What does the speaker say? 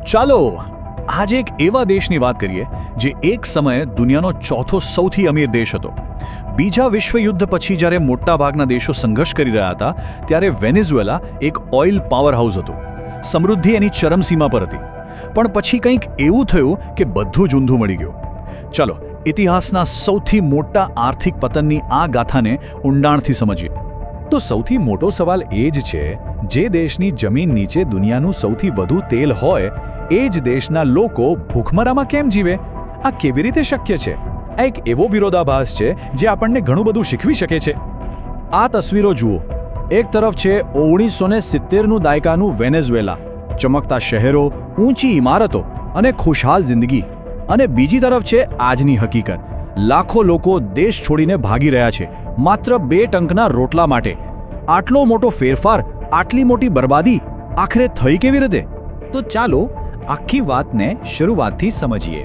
ચાલો આજે એક એવા દેશની વાત કરીએ જે એક સમયે દુનિયાનો ચોથો સૌથી અમીર દેશ હતો. બીજા વિશ્વયુદ્ધ પછી જ્યારે મોટાભાગના દેશો સંઘર્ષ કરી રહ્યા હતા ત્યારે વેનેઝુએલા એક ઓઇલ પાવર હાઉસ હતું. સમૃદ્ધિ એની ચરમસીમા પર હતી. પણ પછી કંઈક એવું થયું કે બધું જ ઊંધું મળી ગયું. ચાલો ઇતિહાસના સૌથી મોટા આર્થિક પતનની આ ગાથાને ઊંડાણથી સમજીએ. તો સૌથી મોટો સવાલ એ જ છે, જે દેશની જમીન નીચે દુનિયાનું સૌથી વધુ તેલ હોય એ જ દેશના લોકો ભૂખમરામાં કેમ જીવે? આ કેવી રીતે શક્ય છે? આ એક એવો વિરોધાભાસ છે જે આપણને ઘણું બધું શીખવી શકે છે. આ તસવીરો જુઓ. એક તરફ છે 1970નું દાયકાનું વેનેઝુએલા, ચમકતા શહેરો, ઊંચી ઇમારતો અને ખુશહાલ જિંદગી. અને બીજી તરફ છે આજની હકીકત. લાખો લોકો દેશ છોડીને ભાગી રહ્યા છે માત્ર 2 ટંકના રોટલા માટે. આટલો મોટો ફેરફાર, આટલી મોટી બરબાદી આખરે થઈ કેવી રીતે? તો ચાલો આખી વાતને શરૂઆતથી સમજીએ.